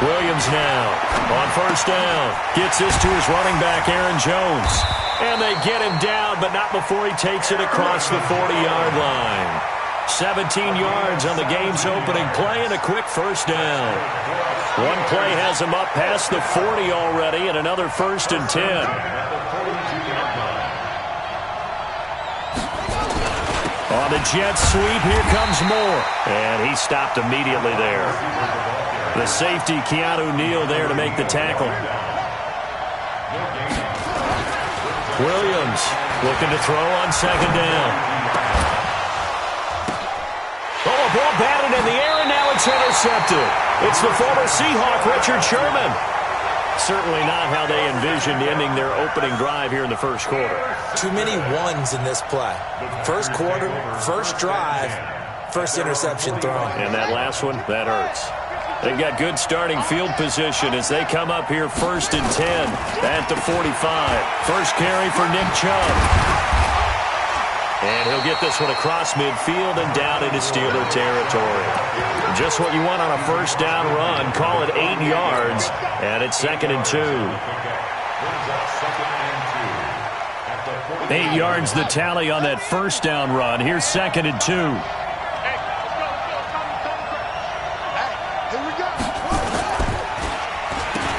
Williams now on first down. Gets this to his running back, Aaron Jones. And they get him down, but not before he takes it across the 40-yard line. 17 yards on the game's opening play and a quick first down. One play has him up past the 40 already and another 1st and 10. On the jet sweep, here comes Moore. And he stopped immediately there. The safety, Keanu Neal, there to make the tackle. Williams looking to throw on second down. Oh, a ball batted in the air, and now it's intercepted. It's the former Seahawk, Richard Sherman. Certainly not how they envisioned ending their opening drive here in the first quarter. Too many ones in this play. First quarter, first drive, first interception thrown. And that last one, that hurts. They've got good starting field position as they come up here 1st and 10 at the 45. First carry for Nick Chubb. And he'll get this one across midfield and down into Steeler territory. Just what you want on a first down run. Call it 8 yards, and it's 2nd and 2. 8 yards the tally on that first down run. Here's 2nd and 2.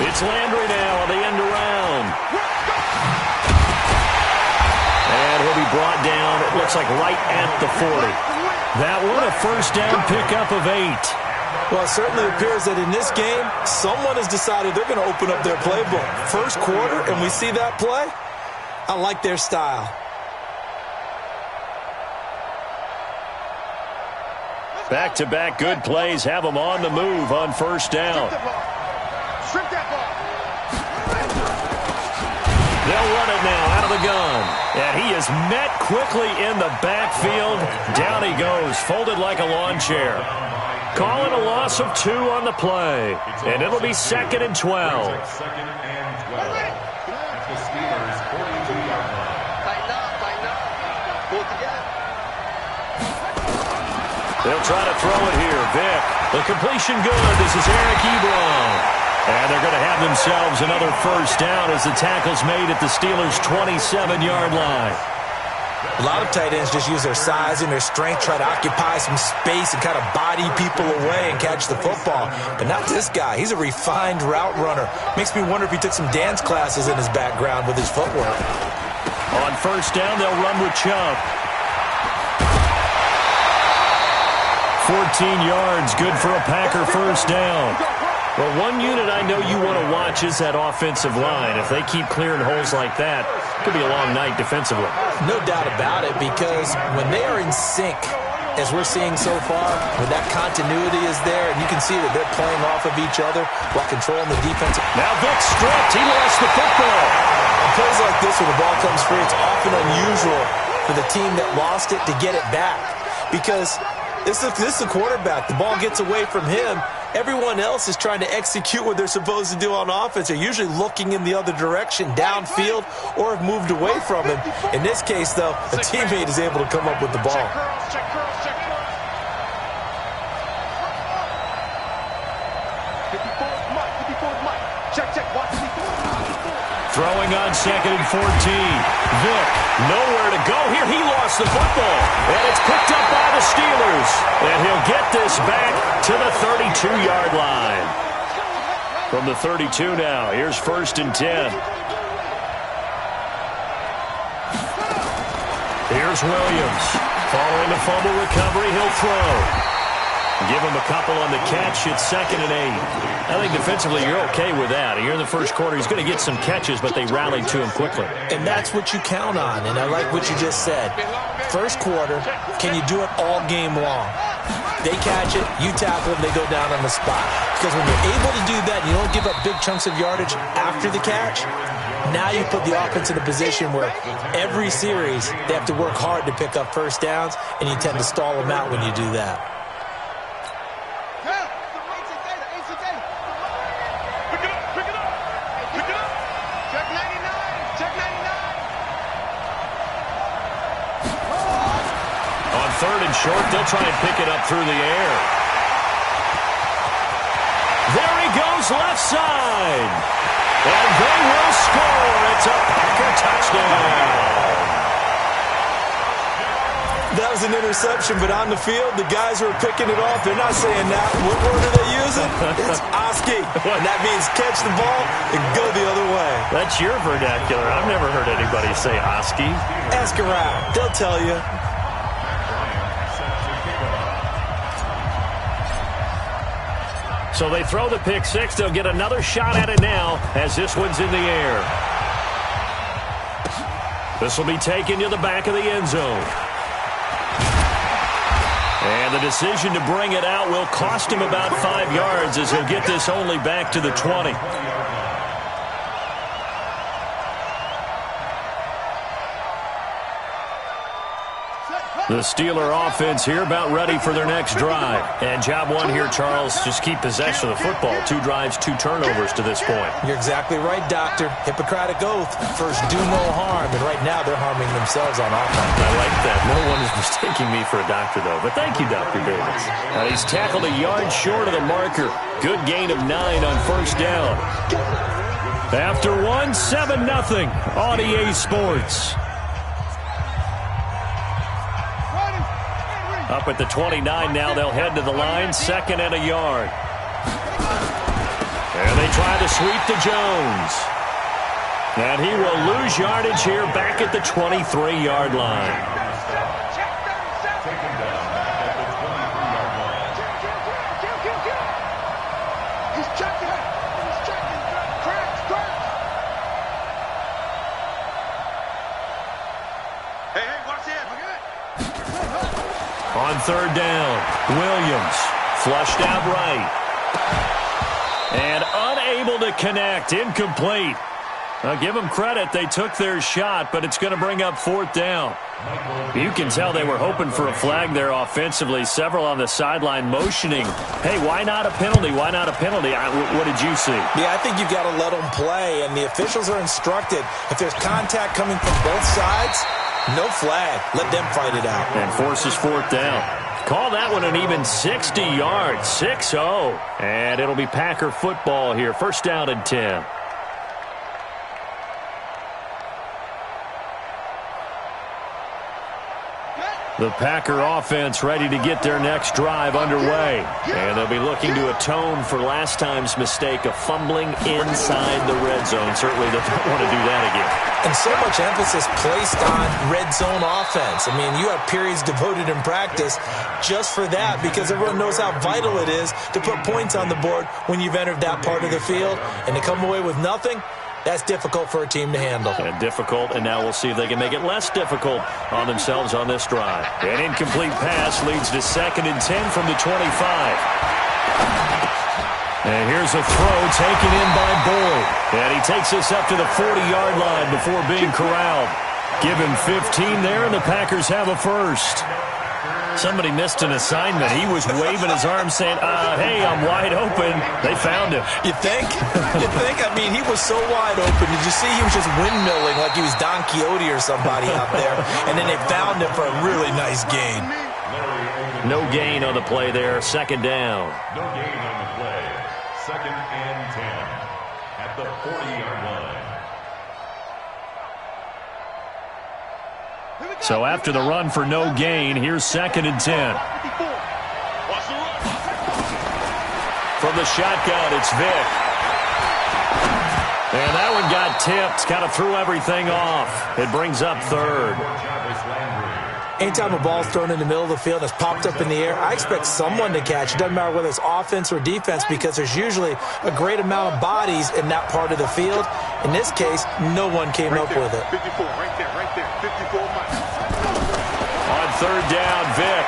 It's Landry now on the end around. And he'll be brought down, it looks like right at the 40. That one, a first down pickup of 8. Well, it certainly appears that in this game, someone has decided they're going to open up their playbook. First quarter, and we see that play. I like their style. Back-to-back good plays have them on the move on first down. They'll run it now out of the gun. And he is met quickly in the backfield. Down he goes, folded like a lawn chair. Call it a loss of 2 on the play. And it'll be 2nd and 12. They'll try to throw it here. Vick, the completion good. This is Eric Ebron. And they're going to have themselves another first down as the tackle's made at the Steelers' 27-yard line. A lot of tight ends just use their size and their strength, try to occupy some space and kind of body people away and catch the football. But not this guy. He's a refined route runner. Makes me wonder if he took some dance classes in his background with his footwork. On first down, they'll run with Chubb. 14 yards, good for a Packer first down. Well, one unit I know you want to watch is that offensive line. If they keep clearing holes like that, it could be a long night defensively. No doubt about it, because when they are in sync, as we're seeing so far, when that continuity is there, and you can see that they're playing off of each other while controlling the defense. Now Vick stripped. He lost the football. On plays like this, when the ball comes free, it's often unusual for the team that lost it to get it back, because this is the quarterback. The ball gets away from him. Everyone else is trying to execute what they're supposed to do on offense. They're usually looking in the other direction, downfield, or have moved away from him. In this case, though, a teammate is able to come up with the ball. Throwing on 2nd and 14. Vick, nowhere to go here. He lost the football. And it's picked up by the Steelers. And he'll get this back to the 32-yard line. From the 32 now, here's 1st and 10. Here's Williams. Following the fumble recovery, he'll throw. Give him a couple on the catch. It's 2nd and 8. I think defensively you're okay with that. Here in the first quarter, he's going to get some catches, but they rallied to him quickly. And that's what you count on, and I like what you just said. First quarter, can you do it all game long? They catch it, you tackle them, they go down on the spot. Because when you're able to do that, you don't give up big chunks of yardage after the catch, now you put the offense in a position where every series they have to work hard to pick up first downs, and you tend to stall them out when you do that. Third and short, they'll try and pick it up through the air. There he goes goes left side. And they will score. It's a Packer touchdown. That was an interception, but on the field, the guys who are picking it off, they're not saying that. What word are they using? It's Oski. And that means catch the ball and go the other way. That's your vernacular. I've never heard anybody say Oski. Ask around. They'll tell you. So they throw the pick six. They'll get another shot at it now as this one's in the air. This will be taken to the back of the end zone. And the decision to bring it out will cost him about 5 yards as he'll get this only back to the 20. The Steeler offense here about ready for their next drive. And job one here, Charles, just keep possession of the football. 2 drives, 2 turnovers to this point. You're exactly right, Doctor. Hippocratic oath. First, do no harm. And right now, they're harming themselves on offense. I like that. No one is mistaking me for a doctor, though. But thank you, Dr. Davis. He's tackled a yard short of the marker. Good gain of 9 on first down. After 1, 7-0 on EA Sports. Up at the 29 now, they'll head to the line, 2nd and a yard. And they try to sweep to Jones. And he will lose yardage here back at the 23-yard line. On 3rd down, Williams flushed out right. And unable to connect, incomplete. I'll give them credit, they took their shot, but it's going to bring up 4th down. You can tell they were hoping for a flag there offensively. Several on the sideline motioning, hey, why not a penalty? Why not a penalty? What did you see? Yeah, I think you've got to let them play, and the officials are instructed. If there's contact coming from both sides, no flag. Let them fight it out. And forces 4th down. Call that one an even 60 yards, 6-0. And it'll be Packer football here. 1st down and 10. The Packer offense ready to get their next drive underway. And they'll be looking to atone for last time's mistake of fumbling inside the red zone. Certainly they don't want to do that again. And so much emphasis placed on red zone offense. I mean, you have periods devoted in practice just for that because everyone knows how vital it is to put points on the board when you've entered that part of the field. And to come away with nothing, that's difficult for a team to handle. And difficult, and now we'll see if they can make it less difficult on themselves on this drive. An incomplete pass leads to 2nd and 10 from the 25. And here's a throw taken in by Boyd. And he takes this up to the 40-yard line before being corralled. Give him 15 there, and the Packers have a first. Somebody missed an assignment. He was waving his arms saying, hey, I'm wide open. They found him. You think? You think? I mean, he was so wide open. Did you see he was just windmilling like he was Don Quixote or somebody out there? And then they found him for a really nice gain. No gain on the play there. 2nd down. No gain on the play. 2nd and 10 at the 40-yard line. So after the run for no gain, here's 2nd and 10. From the shotgun, it's Vick. And that one got tipped. Kind of threw everything off. It brings up 3rd. Anytime a ball's thrown in the middle of the field that's popped up in the air, I expect someone to catch. It doesn't matter whether it's offense or defense because there's usually a great amount of bodies in that part of the field. In this case, no one came up with it. 54, right there, 54 miles. On 3rd down, Vick.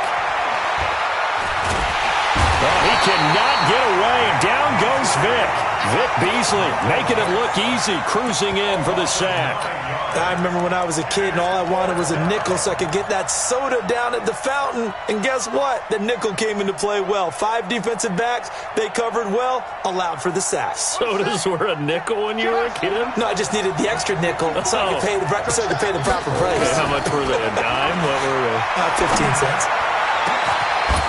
Oh, he cannot get away. Down goes Vick. Vic Beasley making it look easy, cruising in for the sack. I remember when I was a kid and all I wanted was a nickel so I could get that soda down at the fountain. And guess what? The nickel came into play well. 5 defensive backs, they covered well, allowed for the sack. Sodas were a nickel when you were a kid? No, I just needed the extra nickel so I could pay the proper price. How much were they, a dime? What were they? 15 cents.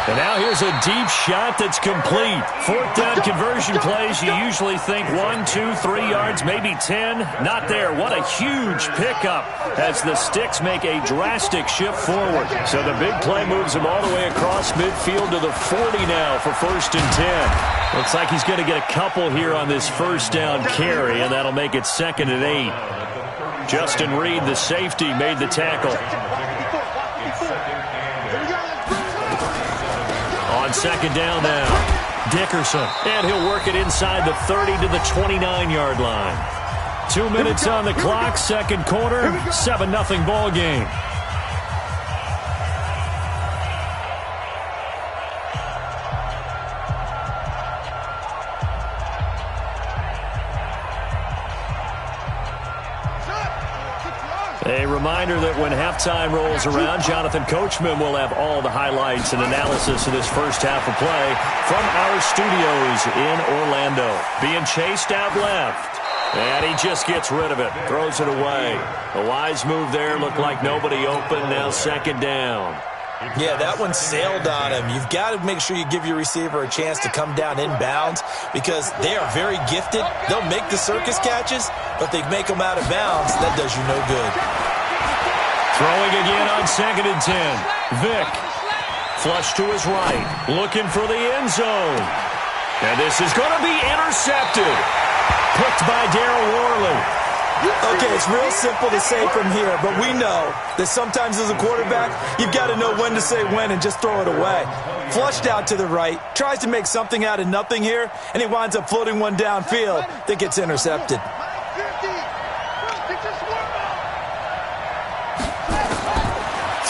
And now here's a deep shot that's complete. Fourth down conversion plays, you usually think 1, 2, 3 yards, maybe 10. Not there. What a huge pickup as the Sticks make a drastic shift forward. So the big play moves him all the way across midfield to the 40 now for 1st and 10. Looks like he's going to get a couple here on this first down carry, and that'll make it 2nd and 8. Justin Reed, the safety, made the tackle. On 2nd down now, Dickerson. And he'll work it inside the 30 to the 29-yard line. 2 minutes on the clock, 2nd quarter, 7-0 ball game. A reminder that when halftime rolls around, Jonathan Coachman will have all the highlights and analysis of this first half of play from our studios in Orlando. Being chased out left. And he just gets rid of it. Throws it away. A wise move there. Looked like nobody open. Now 2nd down. Yeah, that one sailed on him. You've got to make sure you give your receiver a chance to come down inbounds because they are very gifted. They'll make the circus catches, but they make them out of bounds. That does you no good. Throwing again on 2nd and 10. Vick. Flush to his right. Looking for the end zone. And this is going to be intercepted. Picked by Darryl Worley. Okay, it's real simple to say from here, but we know that sometimes as a quarterback, you've got to know when to say when and just throw it away. Flushed out to the right, tries to make something out of nothing here, and he winds up floating one downfield that gets intercepted.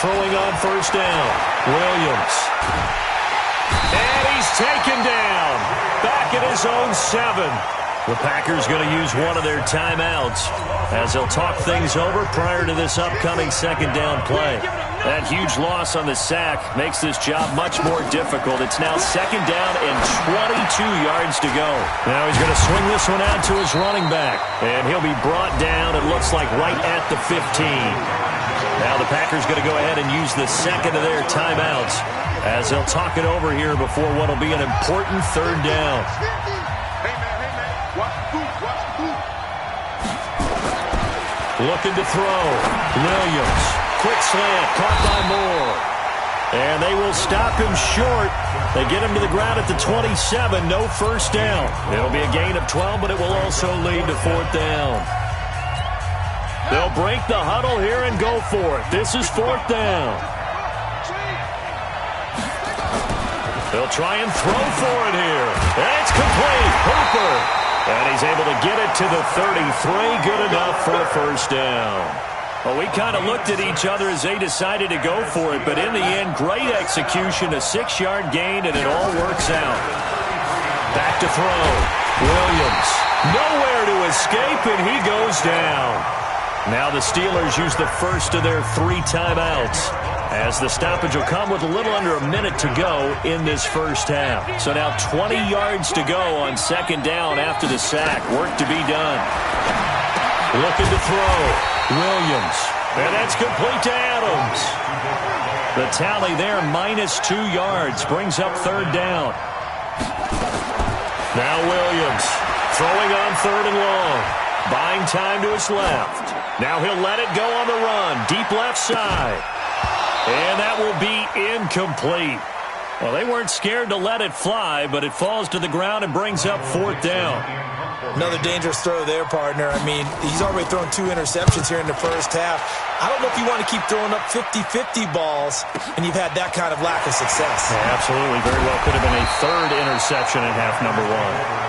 Throwing on 1st down, Williams. And he's taken down. Back at his own 7. The Packers going to use one of their timeouts as they'll talk things over prior to this upcoming 2nd down play. That huge loss on the sack makes this job much more difficult. It's now 2nd down and 22 yards to go. Now he's going to swing this one out to his running back, and he'll be brought down, it looks like, right at the 15. Now the Packers going to go ahead and use the 2nd of their timeouts as they'll talk it over here before what will be an important 3rd down. Looking to throw. Williams. Quick slant. Caught by Moore. And they will stop him short. They get him to the ground at the 27. No 1st down. It'll be a gain of 12, but it will also lead to 4th down. They'll break the huddle here and go for it. This is 4th down. They'll try and throw for it here. And it's complete. Hooper. And he's able to get it to the 33. Good enough for a 1st down. Well, we kind of looked at each other as they decided to go for it. But in the end, great execution, a 6-yard gain, and it all works out. Back to throw. Williams. Nowhere to escape, and he goes down. Now the Steelers use the first of their 3 timeouts, as the stoppage will come with a little under a minute to go in this first half. So now 20 yards to go on 2nd down after the sack. Work to be done. Looking to throw. Williams. And that's complete to Adams. The tally there, -2 yards, brings up 3rd down. Now Williams throwing on 3rd and long. Buying time to his left. Now he'll let it go on the run. Deep left side. And that will be incomplete. Well, they weren't scared to let it fly, but it falls to the ground and brings up 4th down. Another dangerous throw there, partner. I mean, he's already thrown 2 interceptions here in the first half. I don't know if you want to keep throwing up 50-50 balls, and you've had that kind of lack of success. Yeah, absolutely. Very well could have been a 3rd interception in half number 1.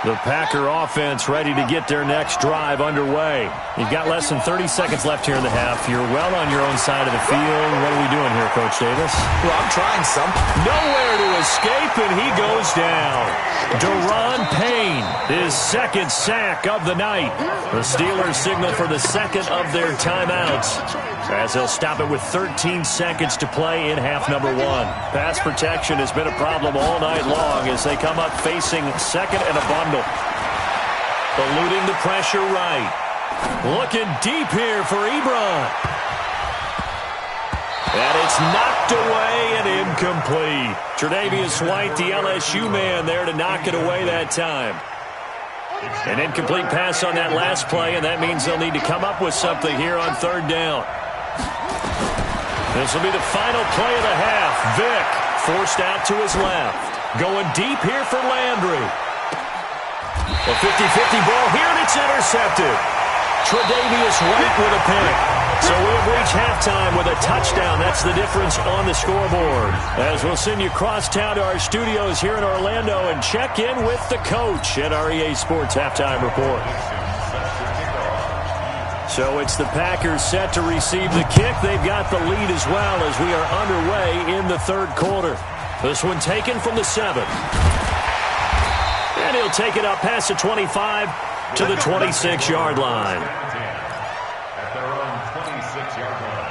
The Packer offense ready to get their next drive underway. You've got less than 30 seconds left here in the half. You're well on your own side of the field. What are we doing here, Coach Davis? Well, I'm trying something. Nowhere to escape, and he goes down. Deron Payne, his 2nd sack of the night. The Steelers signal for the 2nd of their timeouts, as they'll stop it with 13 seconds to play in half number 1. Pass protection has been a problem all night long as they come up facing 2nd and a bundle. Eluding the pressure right. Looking deep here for Ebron. And it's knocked away and incomplete. Tre'Davious White, the LSU man, there to knock it away that time. An incomplete pass on that last play, and that means they'll need to come up with something here on third down. This will be the final play of the half. Vick forced out to his left. Going deep here for Landry. A 50-50 ball here, and it's intercepted. Tre'Davious White with a pick. So we have reached halftime with a touchdown. That's the difference on the scoreboard. As we'll send you across town to our studios here in Orlando and check in with the coach at our EA Sports Halftime Report. So it's the Packers set to receive the kick. They've got the lead as well as we are underway in the third quarter. This one taken from the 7. And he'll take it up past the 25 to the 26-yard line. At their own 26-yard line.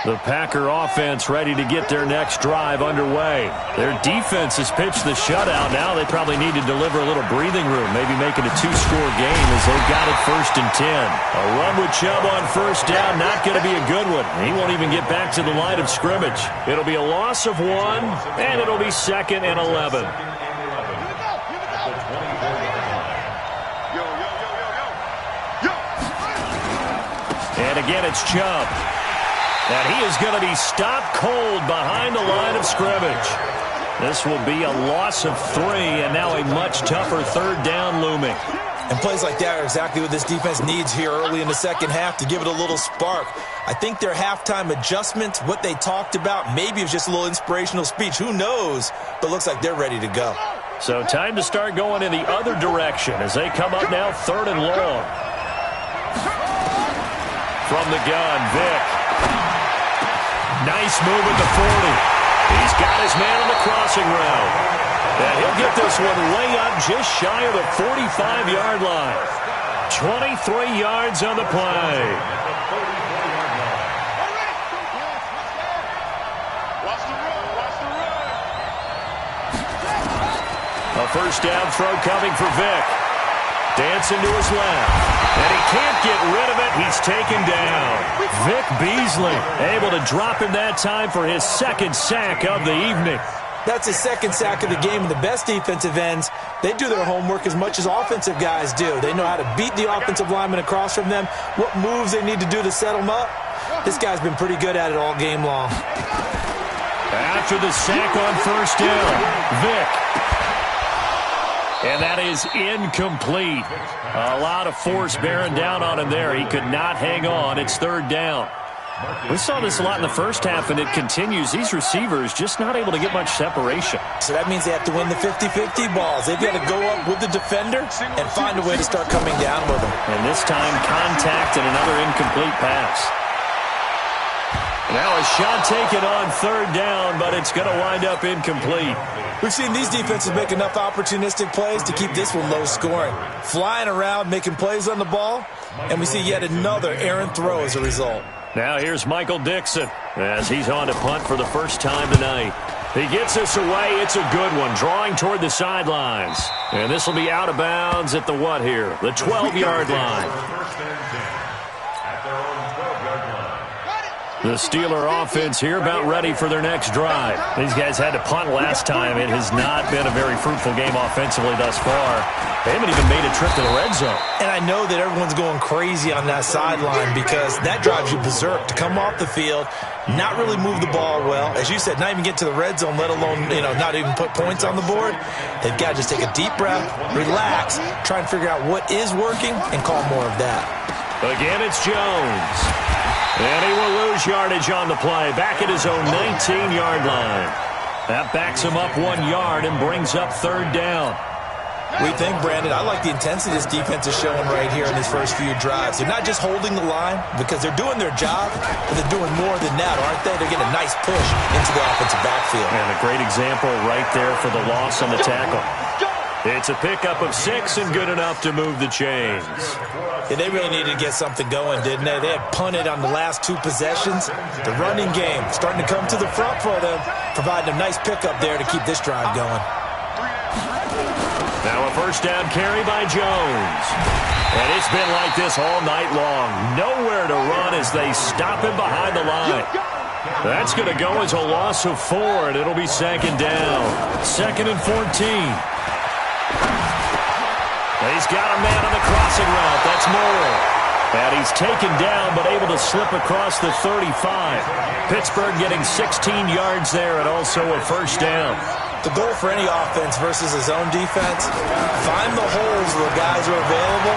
The Packer offense ready to get their next drive underway. Their defense has pitched the shutout. Now they probably need to deliver a little breathing room, maybe make it a 2-score game as they've got it 1st and 10. A run with Chubb on 1st down, not going to be a good one. He won't even get back to the line of scrimmage. It'll be a loss of 1, and it'll be 2nd and 11. And again, it's Chubb. And he is going to be stopped cold behind the line of scrimmage. This will be a loss of 3, and now a much tougher third down looming. And plays like that are exactly what this defense needs here early in the second half to give it a little spark. I think their halftime adjustment, what they talked about, maybe it was just a little inspirational speech. Who knows? But looks like they're ready to go. So time to start going in the other direction as they come up now 3rd and long. From the gun, Vick. Nice move at the 40. He's got his man on the crossing route. And he'll get this one way up just shy of the 45-yard line. 23 yards on the play. A 1st down throw coming for Vick. Dancing to his left. And he can't get rid of it. He's taken down. Vic Beasley able to drop him that time for his 2nd sack of the evening. That's his 2nd sack of the game, and the best defensive ends, they do their homework as much as offensive guys do. They know how to beat the offensive lineman across from them, what moves they need to do to set them up. This guy's been pretty good at it all game long. After the sack on 1st down, Vick. And that is incomplete. A lot of force bearing down on him there. He could not hang on. It's 3rd down. We saw this a lot in the first half, and it continues. These receivers just not able to get much separation. So that means they have to win the 50-50 balls. They've got to go up with the defender and find a way to start coming down with them. And this time, contact and another incomplete pass. Now a shot taken on 3rd down, but it's going to wind up incomplete. We've seen these defenses make enough opportunistic plays to keep this one low scoring. Flying around, making plays on the ball, and we see yet another errant throw as a result. Now here's Michael Dixon as he's on to punt for the first time tonight. He gets this away. It's a good one, drawing toward the sidelines. And this will be out of bounds at the what here? The 12-yard line. The Steeler offense here about ready for their next drive. These guys had to punt last time. It has not been a very fruitful game offensively thus far. They haven't even made a trip to the red zone. And I know that everyone's going crazy on that sideline because that drives you berserk to come off the field, not really move the ball well. As you said, not even get to the red zone, let alone, not even put points on the board. They've got to just take a deep breath, relax, try and figure out what is working, and call more of that. Again, it's Jones. And he will lose yardage on the play, back at his own 19-yard line. That backs him up 1 yard and brings up 3rd down. We think, Brandon, I like the intensity this defense is showing right here in these first few drives. They're not just holding the line because they're doing their job, but they're doing more than that, aren't they? They're getting a nice push into the offensive backfield. And a great example right there for the loss on the tackle. It's a pickup of 6 and good enough to move the chains. Yeah, they really needed to get something going, didn't they? They had punted on the last 2 possessions. The running game starting to come to the front for them, providing a nice pickup there to keep this drive going. Now a first down carry by Jones. And it's been like this all night long. Nowhere to run as they stop him behind the line. That's going to go as a loss of 4, and it'll be second down. 2nd and 14. He's got a man on the crossing route. That's Moore. And he's taken down but able to slip across the 35. Pittsburgh getting 16 yards there and also a first down. The goal for any offense versus his own defense, find the holes where guys are available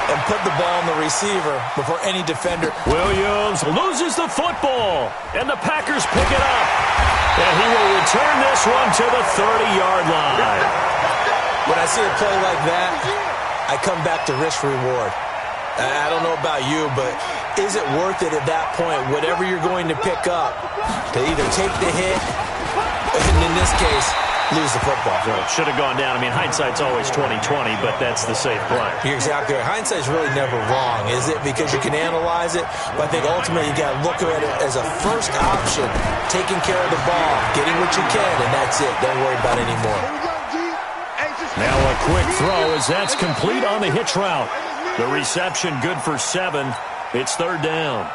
and put the ball on the receiver before any defender. Williams loses the football, and the Packers pick it up. And he will return this one to the 30-yard line. When I see a play like that, I come back to risk-reward. I don't know about you, but is it worth it at that point, whatever you're going to pick up, to either take the hit, and in this case, lose the football? Well, should have gone down. I mean, hindsight's always 20/20, but that's the safe play. You're exactly right. Hindsight's really never wrong, is it? Because you can analyze it, but I think ultimately you got to look at it as a first option, taking care of the ball, getting what you can, and that's it. Don't worry about it anymore. Now a quick throw as that's complete on the hitch route. The reception good for 7. It's 3rd down.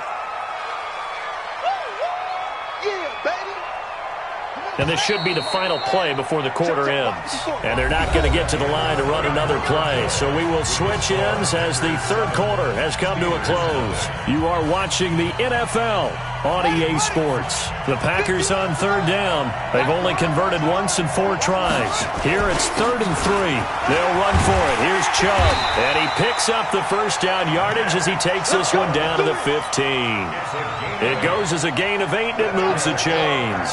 And this should be the final play before the quarter ends. And they're not going to get to the line to run another play. So we will switch ends as the 3rd quarter has come to a close. You are watching the NFL on EA Sports. The Packers on 3rd down. They've only converted once in 4 tries. Here it's 3rd and 3. They'll run for it. Here's Chubb. And he picks up the first down yardage as he takes this one down to the 15. It goes as a gain of 8 and it moves the chains.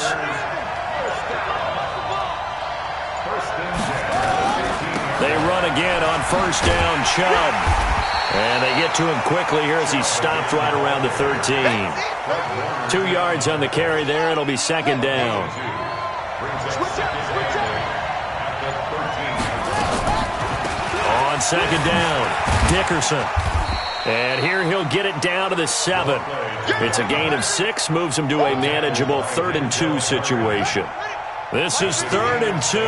They run again on first down, Chubb. And they get to him quickly here as he's stopped right around the 13. 2 yards on the carry there. It'll be second down. On second down, Dickerson. And here he'll get it down to the 7. It's a gain of 6, moves him to a manageable 3rd and 2 situation. This is 3rd and 2,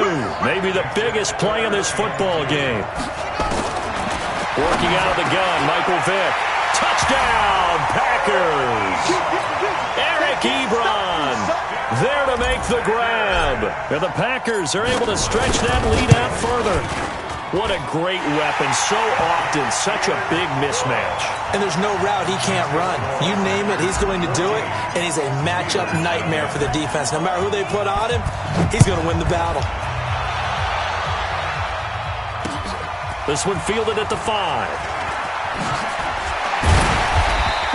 maybe the biggest play in this football game. Working out of the gun, Michael Vick. Touchdown, Packers! Eric Ebron there to make the grab. And the Packers are able to stretch that lead out further. What a great weapon. So often, such a big mismatch. And there's no route he can't run. You name it, he's going to do it. And he's a matchup nightmare for the defense. No matter who they put on him, he's going to win the battle. This one fielded at the 5.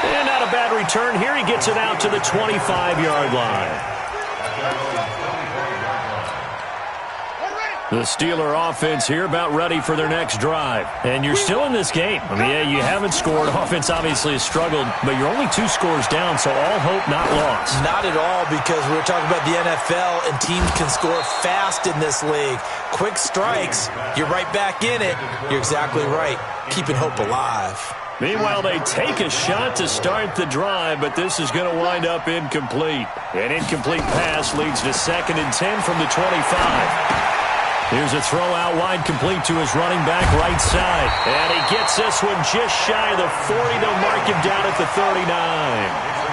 And not a bad return. Here he gets it out to the 25-yard line. The Steeler offense here about ready for their next drive. And you're still in this game. I mean, yeah, you haven't scored. Offense obviously has struggled, but you're only 2 scores down, so all hope not lost. Not at all, because we're talking about the NFL, and teams can score fast in this league. Quick strikes, you're right back in it. You're exactly right. Keeping hope alive. Meanwhile, they take a shot to start the drive, but this is going to wind up incomplete. An incomplete pass leads to 2nd and 10 from the 25. Here's a throw out wide, complete to his running back right side. And he gets this one just shy of the 40. They'll mark him down at the 39.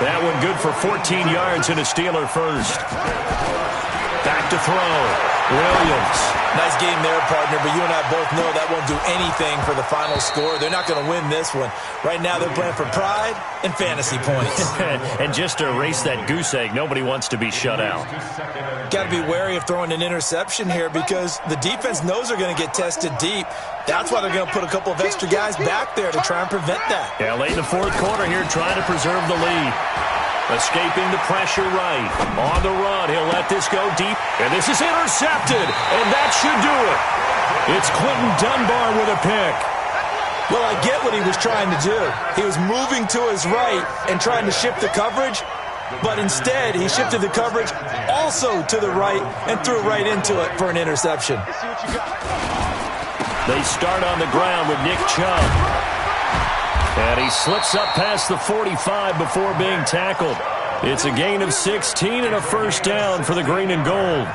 That one good for 14 yards and a Steeler first. Back to throw. Williams. Nice game there, partner, but you and I both know that won't do anything for the final score. They're not going to win this one. Right now they're playing for pride and fantasy points. And just to erase that goose egg, nobody wants to be shut out. Got to be wary of throwing an interception here because the defense knows they're going to get tested deep. That's why they're going to put a couple of extra guys back there to try and prevent that. Yeah, late in the 4th quarter here, trying to preserve the lead. Escaping the pressure right. On the run, he'll let this go deep. And this is intercepted. And that should do it. It's Quentin Dunbar with a pick. Well, I get what he was trying to do. He was moving to his right and trying to shift the coverage. But instead, he shifted the coverage also to the right and threw right into it for an interception. They start on the ground with Nick Chubb. And he slips up past the 45 before being tackled. It's a gain of 16 and a first down for the green and gold.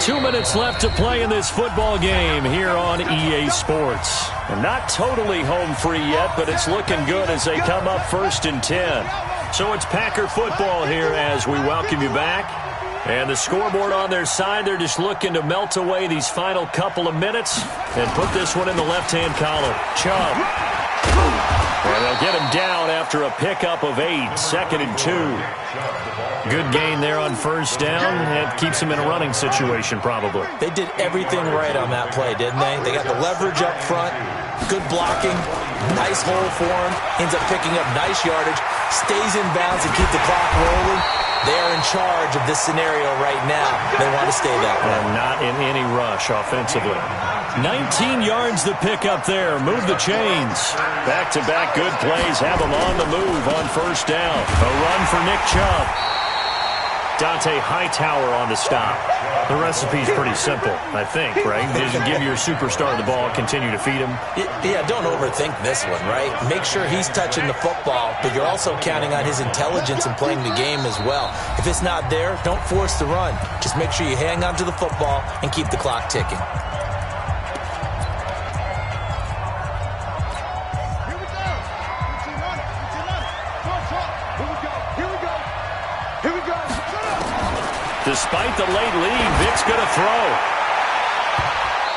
2 minutes left to play in this football game here on EA Sports. And not totally home free yet, but it's looking good as they come up 1st and 10. So it's Packer football here as we welcome you back. And the scoreboard on their side, they're just looking to melt away these final couple of minutes and put this one in the left-hand column. Chubb. And they'll get him down after a pickup of 8, 2nd and 2. Good gain there on first down. It keeps him in a running situation probably. They did everything right on that play, didn't they? They got the leverage up front, good blocking, nice hole for him, ends up picking up nice yardage, stays in bounds and keep the clock rolling. They are in charge of this scenario right now. They want to stay that way. And not in any rush offensively. 19 yards the pick up there. Move the chains. Back-to-back good plays. Have them on the move on first down. A run for Nick Chubb. Dante Hightower on the stop. The recipe's pretty simple, I think, right? Just give your superstar the ball, continue to feed him. Yeah, don't overthink this one, right? Make sure he's touching the football, but you're also counting on his intelligence in playing the game as well. If it's not there, don't force the run. Just make sure you hang on to the football and keep the clock ticking. Despite the late lead, Vic's going to throw.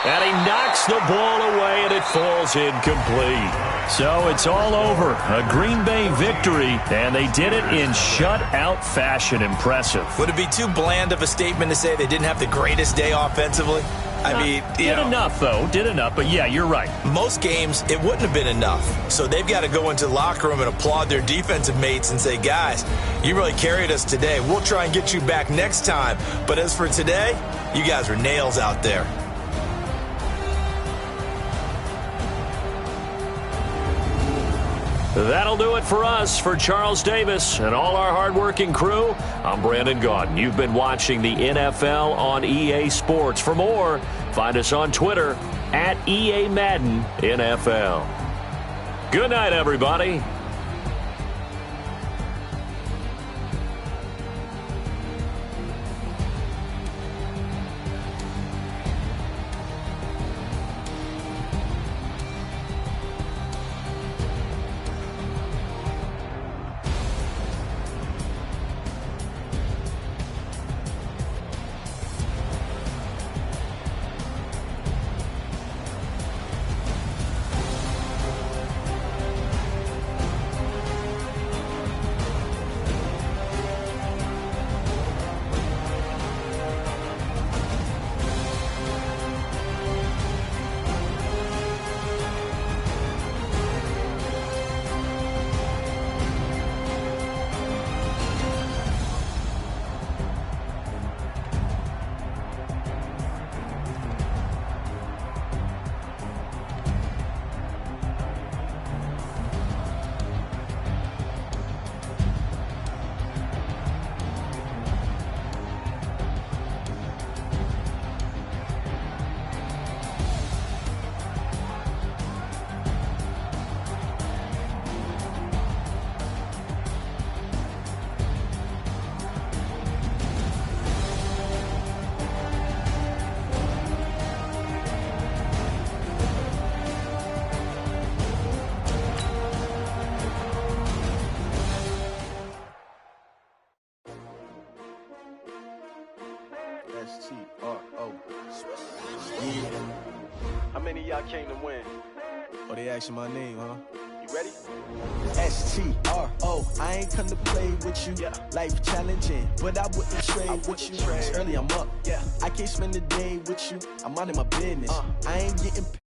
And he knocks the ball away, and it falls incomplete. So it's all over. A Green Bay victory, and they did it in shutout fashion. Impressive. Would it be too bland of a statement to say they didn't have the greatest day offensively? I mean, did enough, though. Did enough, but yeah, you're right. Most games, it wouldn't have been enough. So they've got to go into the locker room and applaud their defensive mates and say, guys, you really carried us today. We'll try and get you back next time. But as for today, you guys were nails out there. That'll do it for us. For Charles Davis and all our hardworking crew, I'm Brandon Gaudin. You've been watching the NFL on EA Sports. For more, find us on Twitter at EA Madden NFL. Good night, everybody. S-T-R-O. Yeah. How many of y'all came to win? Oh, they asking my name, huh? You ready? S-T-R-O. I ain't come to play with you. Yeah. Life challenging, but I wouldn't trade with you. It's early, I'm up. Yeah. I can't spend the day with you. I'm out of my business. I ain't getting paid.